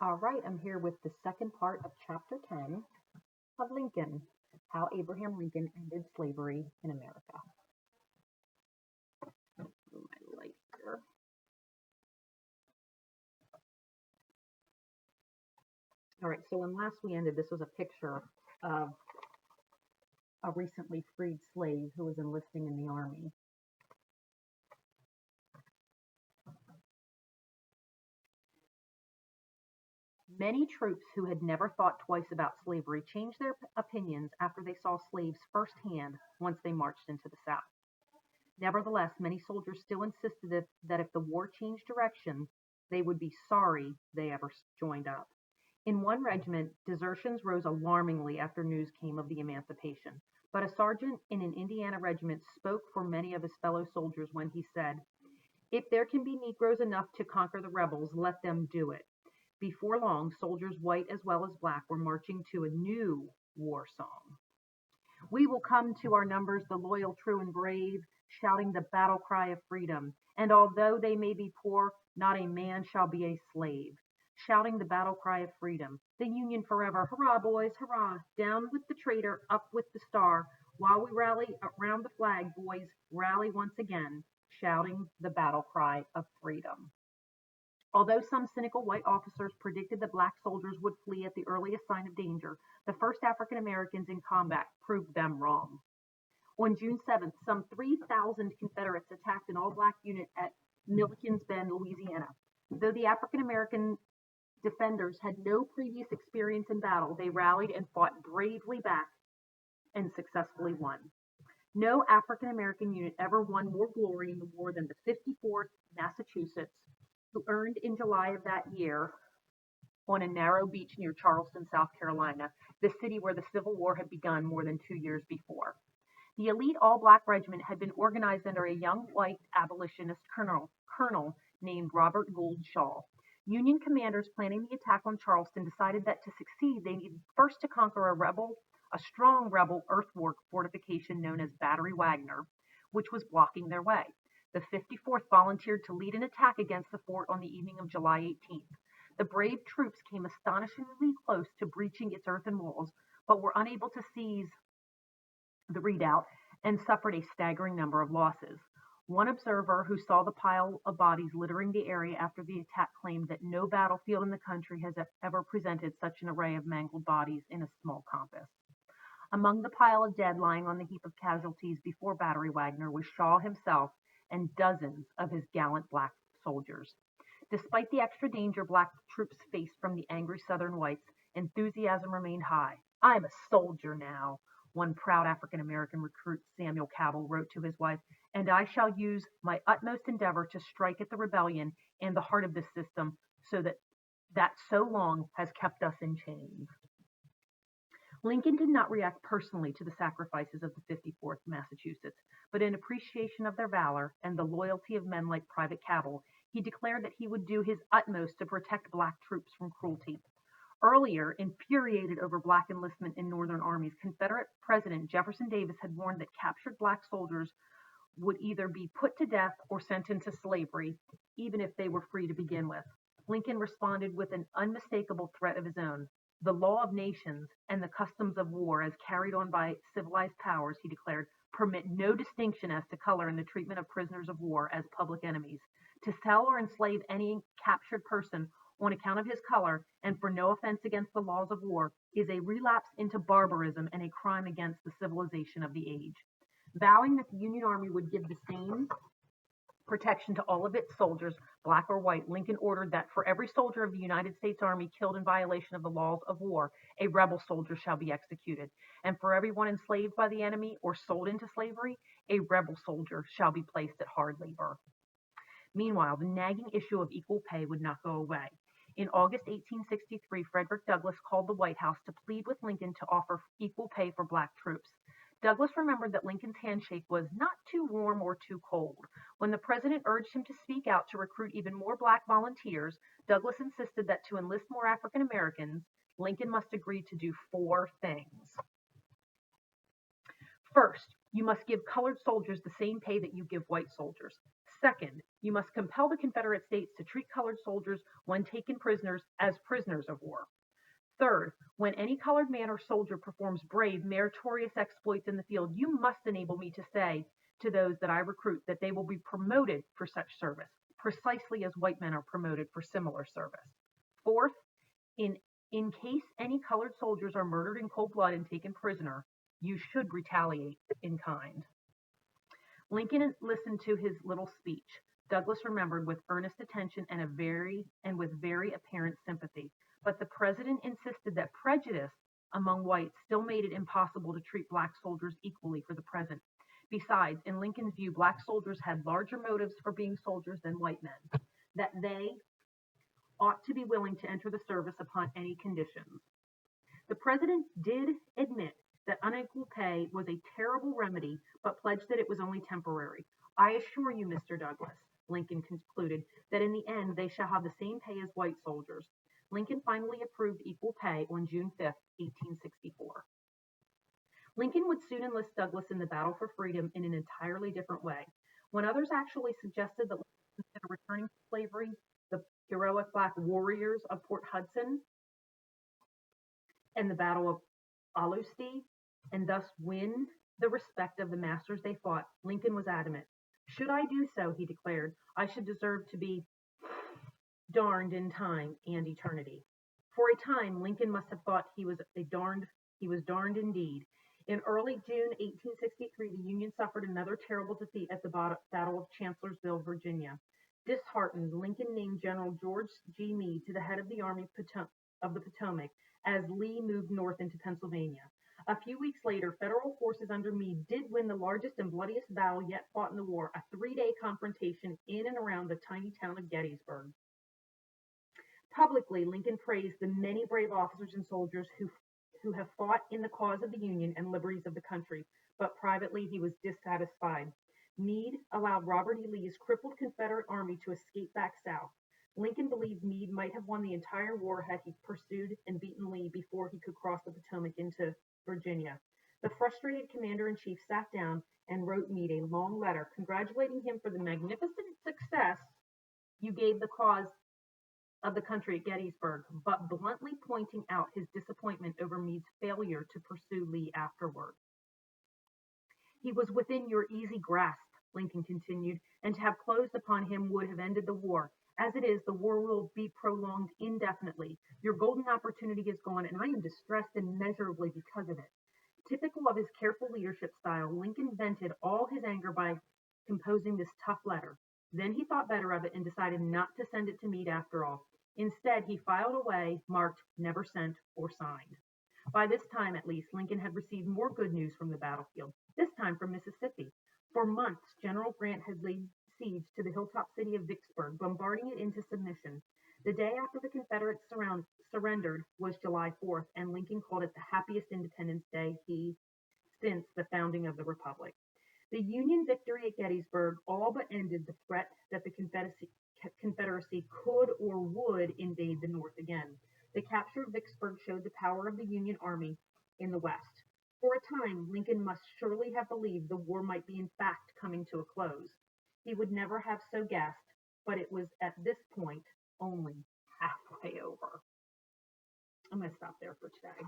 All right, I'm here with the second part of Chapter 10 of Lincoln, How Abraham Lincoln Ended Slavery in America. My light here. All right, so when last we ended, this was a picture of a recently freed slave who was enlisting in the army. Many troops who had never thought twice about slavery changed their opinions after they saw slaves firsthand once they marched into the South. Nevertheless, many soldiers still insisted that if the war changed direction, they would be sorry they ever joined up. In one regiment, desertions rose alarmingly after news came of the emancipation, but a sergeant in an Indiana regiment spoke for many of his fellow soldiers when he said, "If there can be Negroes enough to conquer the rebels, let them do it." Before long, soldiers white as well as black were marching to a new war song. "We will come to our numbers, the loyal, true, and brave, shouting the battle cry of freedom. And although they may be poor, not a man shall be a slave. Shouting the battle cry of freedom. The Union forever. Hurrah, boys, hurrah. Down with the traitor, up with the star. While we rally around the flag, boys, rally once again, shouting the battle cry of freedom." Although some cynical white officers predicted that black soldiers would flee at the earliest sign of danger, the first African Americans in combat proved them wrong. On June 7th, some 3,000 Confederates attacked an all-black unit at Milliken's Bend, Louisiana. Though the African American defenders had no previous experience in battle, they rallied and fought bravely back and successfully won. No African American unit ever won more glory in the war than the 54th Massachusetts, who earned in July of that year on a narrow beach near Charleston, South Carolina, the city where the Civil War had begun more than 2 years before. The elite all-black regiment had been organized under a young white abolitionist colonel named Robert Gould Shaw. Union commanders planning the attack on Charleston decided that to succeed, they needed first to conquer a strong rebel earthwork fortification known as Battery Wagner, which was blocking their way. The 54th volunteered to lead an attack against the fort on the evening of July 18th. The brave troops came astonishingly close to breaching its earthen walls, but were unable to seize the redoubt and suffered a staggering number of losses. One observer who saw the pile of bodies littering the area after the attack claimed that no battlefield in the country has ever presented such an array of mangled bodies in a small compass. Among the pile of dead lying on the heap of casualties before Battery Wagner was Shaw himself and dozens of his gallant black soldiers. Despite the extra danger black troops faced from the angry Southern whites, enthusiasm remained high. "I'm a soldier now," one proud African-American recruit, Samuel Cabell, wrote to his wife, "and I shall use my utmost endeavor to strike at the rebellion and the heart of this system that so long has kept us in chains." Lincoln did not react personally to the sacrifices of the 54th Massachusetts, but in appreciation of their valor and the loyalty of men like Private Cabell, he declared that he would do his utmost to protect black troops from cruelty. Earlier, infuriated over black enlistment in Northern armies, Confederate President Jefferson Davis had warned that captured black soldiers would either be put to death or sent into slavery, even if they were free to begin with. Lincoln responded with an unmistakable threat of his own. "The law of nations and the customs of war, as carried on by civilized powers," he declared, "permit no distinction as to color in the treatment of prisoners of war as public enemies. To sell or enslave any captured person on account of his color and for no offense against the laws of war is a relapse into barbarism and a crime against the civilization of the age." Vowing that the Union Army would give the same protection to all of its soldiers, black or white, Lincoln ordered that for every soldier of the United States Army killed in violation of the laws of war, a rebel soldier shall be executed. And for everyone enslaved by the enemy or sold into slavery, a rebel soldier shall be placed at hard labor. Meanwhile, the nagging issue of equal pay would not go away. In August 1863, Frederick Douglass called the White House to plead with Lincoln to offer equal pay for black troops. Douglass remembered that Lincoln's handshake was not too warm or too cold. When the president urged him to speak out to recruit even more black volunteers, Douglass insisted that to enlist more African Americans, Lincoln must agree to do 4 things. First, you must give colored soldiers the same pay that you give white soldiers. Second, you must compel the Confederate States to treat colored soldiers when taken prisoners as prisoners of war. Third, when any colored man or soldier performs brave, meritorious exploits in the field, you must enable me to say to those that I recruit that they will be promoted for such service, precisely as white men are promoted for similar service. Fourth, in case any colored soldiers are murdered in cold blood and taken prisoner, you should retaliate in kind. Lincoln listened to his little speech. Douglas remembered with earnest attention and with very apparent sympathy. But the president insisted that prejudice among whites still made it impossible to treat black soldiers equally for the present. Besides, in Lincoln's view, black soldiers had larger motives for being soldiers than white men, that they ought to be willing to enter the service upon any conditions. The president did admit that unequal pay was a terrible remedy, but pledged that it was only temporary. I assure you, Mr. Douglas, Lincoln concluded, that in the end they shall have the same pay as white soldiers. Lincoln finally approved equal pay on June 5, 1864. Lincoln would soon enlist Douglas in the battle for freedom in an entirely different way. When others actually suggested that Lincoln consider returning to slavery, the heroic black warriors of Port Hudson and the Battle of Olustee, and thus win the respect of the masters they fought, Lincoln was adamant. Should I do so, he declared, I should deserve to be darned in time and eternity. For a time, Lincoln must have thought he was darned indeed. In early June 1863, the Union suffered another terrible defeat at the Battle of Chancellorsville, Virginia. Disheartened, Lincoln named General George G. Meade to the head of the Army of the Potomac as Lee moved north into Pennsylvania. A few weeks later, Federal forces under Meade did win the largest and bloodiest battle yet fought in the war, a 3-day confrontation in and around the tiny town of Gettysburg. Publicly, Lincoln praised the many brave officers and soldiers who have fought in the cause of the Union and liberties of the country, but privately he was dissatisfied. Meade allowed Robert E. Lee's crippled Confederate army to escape back south. Lincoln believed Meade might have won the entire war had he pursued and beaten Lee before he could cross the Potomac into Virginia. The frustrated commander-in-chief sat down and wrote Meade a long letter congratulating him for the magnificent success you gave the cause of the country at Gettysburg, but bluntly pointing out his disappointment over Meade's failure to pursue Lee afterward. He was within your easy grasp, Lincoln continued, and to have closed upon him would have ended the war. As it is, the war will be prolonged indefinitely. Your golden opportunity is gone, and I am distressed immeasurably because of it. Typical of his careful leadership style, Lincoln vented all his anger by composing this tough letter. Then he thought better of it and decided not to send it to Meade after all. Instead, he filed away, marked never sent or signed. By this time, at least, Lincoln had received more good news from the battlefield, this time from Mississippi. For months, General Grant had laid siege to the hilltop city of Vicksburg, bombarding it into submission. The day after the Confederates surrendered was July 4th, and Lincoln called it the happiest Independence Day since the founding of the Republic. The Union victory at Gettysburg all but ended the threat that the Confederacy could or would invade the North again. The capture of Vicksburg showed the power of the Union Army in the West. For a time, Lincoln must surely have believed the war might be in fact coming to a close. He would never have so guessed, but it was at this point only halfway over. I'm going to stop there for today.